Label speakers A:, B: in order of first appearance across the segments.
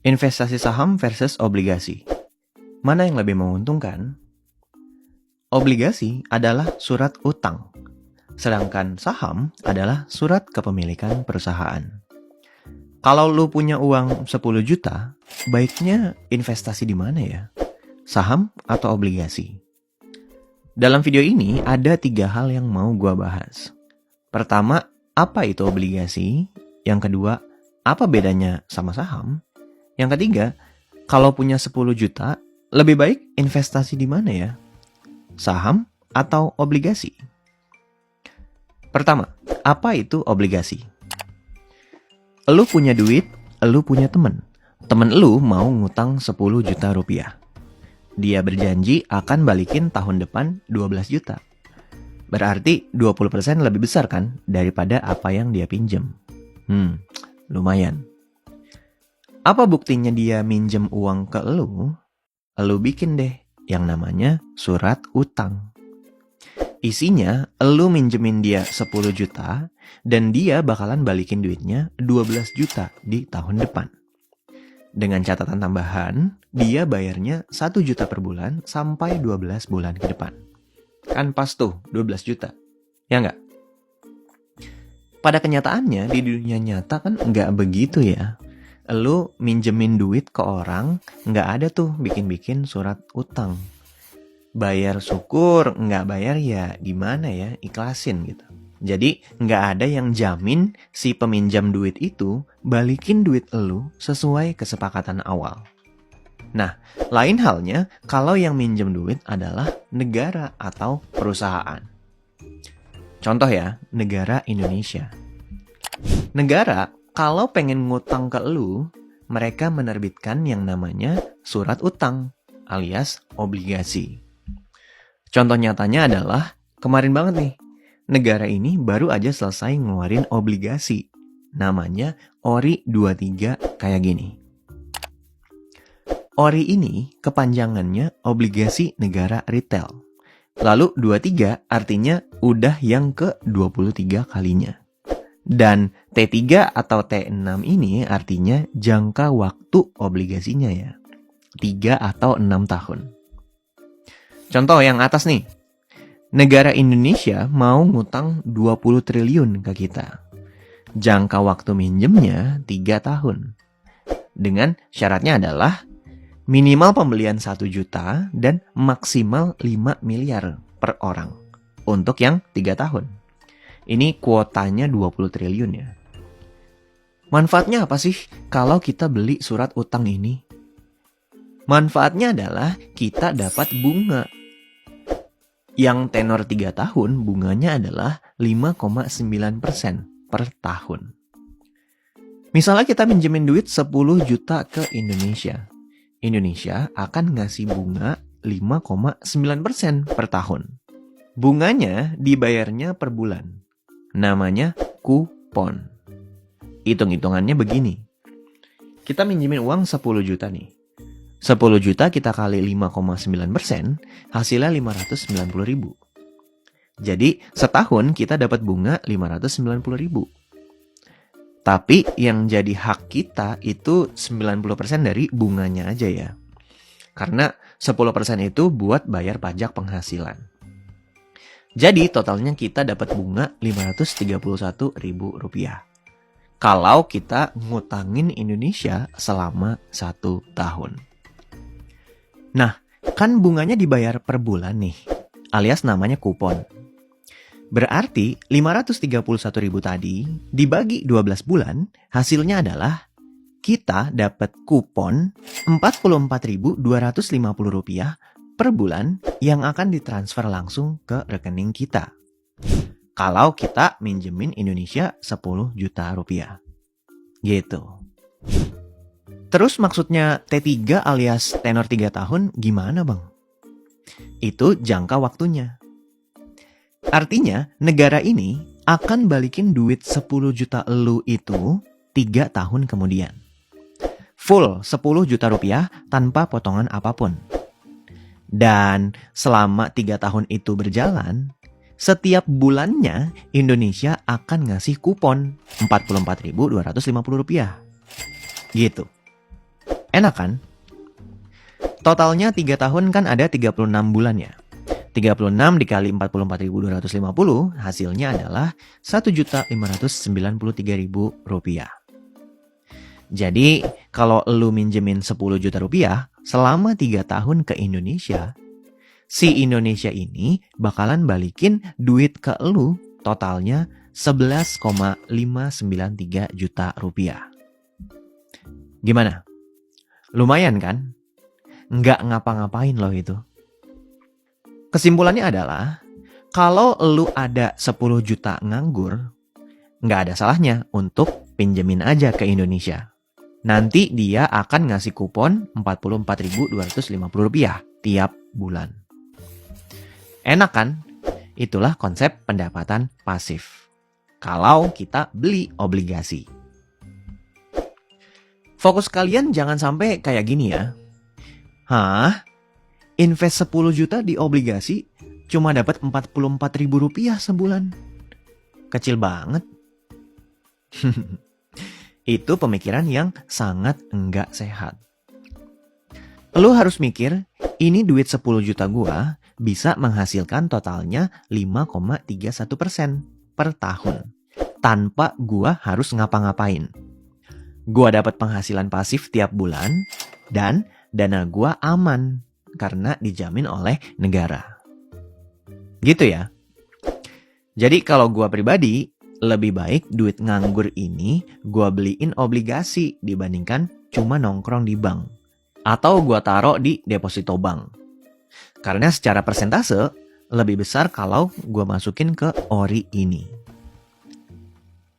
A: Investasi saham versus obligasi. Mana yang lebih menguntungkan? Obligasi adalah surat utang, sedangkan saham adalah surat kepemilikan perusahaan. Kalau lu punya uang 10 juta, baiknya investasi di mana ya? Saham atau obligasi? Dalam video ini ada 3 hal yang mau gua bahas. Pertama, apa itu obligasi? Yang kedua, apa bedanya sama saham? Yang ketiga, kalau punya 10 juta, lebih baik investasi di mana ya? Saham atau obligasi? Pertama, apa itu obligasi? Lu punya duit, lu punya temen. Temen lu mau ngutang 10 juta rupiah. Dia berjanji akan balikin tahun depan 12 juta. Berarti 20% lebih besar kan daripada apa yang dia pinjem. Lumayan. Apa buktinya dia minjem uang ke lu? Lu bikin deh yang namanya surat utang. Isinya, lu minjemin dia 10 juta dan dia bakalan balikin duitnya 12 juta di tahun depan. Dengan catatan tambahan, dia bayarnya 1 juta per bulan sampai 12 bulan ke depan. Kan pas tuh 12 juta, ya nggak? Pada kenyataannya, di dunia nyata kan nggak begitu ya. Lu minjemin duit ke orang, nggak ada tuh bikin-bikin surat utang. Bayar syukur, nggak bayar ya gimana ya, ikhlasin gitu. Jadi nggak ada yang jamin si peminjam duit itu balikin duit lu sesuai kesepakatan awal. Nah, lain halnya kalau yang minjem duit adalah negara atau perusahaan. Contoh ya, negara Indonesia. Negara kalau pengen ngutang ke lu, mereka menerbitkan yang namanya surat utang alias obligasi. Contoh nyatanya adalah kemarin banget nih, negara ini baru aja selesai ngeluarin obligasi. Namanya ORI 23 kayak gini. ORI ini kepanjangannya obligasi negara retail. Lalu 23 artinya udah yang ke-23 kalinya. Dan T3 atau T6 ini artinya jangka waktu obligasinya ya. 3 atau 6 tahun. Contoh yang atas nih. Negara Indonesia mau ngutang 20 triliun ke kita. Jangka waktu minjemnya 3 tahun. Dengan syaratnya adalah minimal pembelian 1 juta dan maksimal 5 miliar per orang. Untuk yang 3 tahun. Ini kuotanya 20 triliun ya. Manfaatnya apa sih kalau kita beli surat utang ini? Manfaatnya adalah kita dapat bunga. Yang tenor 3 tahun bunganya adalah 5,9% per tahun. Misalnya kita minjemin duit 10 juta ke Indonesia. Indonesia akan ngasih bunga 5,9% per tahun. Bunganya dibayarnya per bulan. Namanya kupon. Hitung-hitungannya begini. Kita minjemin uang 10 juta nih. 10 juta kita kali 5,9%, hasilnya 590 ribu. Jadi setahun kita dapat bunga 590 ribu. Tapi yang jadi hak kita itu 90% dari bunganya aja ya. Karena 10% itu buat bayar pajak penghasilan. Jadi totalnya kita dapat bunga 531 ribu rupiah. Kalau kita ngutangin Indonesia selama 1 tahun. Nah, kan bunganya dibayar per bulan nih, alias namanya kupon. Berarti 531 ribu tadi dibagi 12 bulan, hasilnya adalah kita dapat kupon 44.250 rupiah per bulan yang akan ditransfer langsung ke rekening kita. Kalau kita minjemin Indonesia 10 juta rupiah. Gitu. Terus maksudnya T3 alias tenor 3 tahun gimana bang? Itu jangka waktunya. Artinya negara ini akan balikin duit 10 juta elu itu 3 tahun kemudian. Full 10 juta rupiah tanpa potongan apapun. Dan selama 3 tahun itu berjalan, setiap bulannya Indonesia akan ngasih kupon 44.250 rupiah. Gitu. Enak kan? Totalnya 3 tahun kan ada 36 bulan ya. 36 dikali 44.250 hasilnya adalah Rp1.593.000. Jadi kalau lu minjemin 10 juta rupiah selama 3 tahun ke Indonesia, si Indonesia ini bakalan balikin duit ke lu totalnya 11,593 juta rupiah. Gimana? Lumayan kan? Nggak ngapa-ngapain loh itu. Kesimpulannya adalah, kalau lu ada 10 juta nganggur, nggak ada salahnya untuk pinjemin aja ke Indonesia. Nanti dia akan ngasih kupon Rp44.250 tiap bulan. Enak kan? Itulah konsep pendapatan pasif. Kalau kita beli obligasi. Fokus kalian jangan sampai kayak gini ya. Hah? Invest 10 juta di obligasi cuma dapat Rp44.000 sebulan. Kecil banget. Itu pemikiran yang sangat enggak sehat. Lu harus mikir, ini duit 10 juta gua bisa menghasilkan totalnya 5,31% per tahun. Tanpa gua harus ngapa-ngapain. Gua dapat penghasilan pasif tiap bulan dan dana gua aman karena dijamin oleh negara. Gitu ya. Jadi kalau gua pribadi, lebih baik duit nganggur ini gua beliin obligasi dibandingkan cuma nongkrong di bank. Atau gua taruh di deposito bank. Karena secara persentase lebih besar kalau gua masukin ke ORI ini.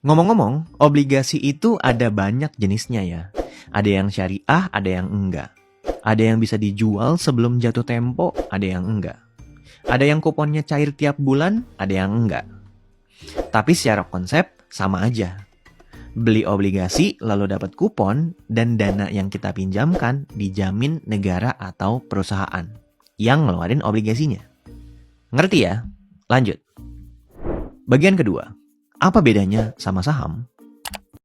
A: Ngomong-ngomong, obligasi itu ada banyak jenisnya ya. Ada yang syariah, ada yang enggak. Ada yang bisa dijual sebelum jatuh tempo, ada yang enggak. Ada yang kuponnya cair tiap bulan, ada yang enggak. Tapi secara konsep sama aja. Beli obligasi lalu dapat kupon dan dana yang kita pinjamkan dijamin negara atau perusahaan yang ngeluarin obligasinya. Ngerti ya? Lanjut. Bagian kedua. Apa bedanya sama saham?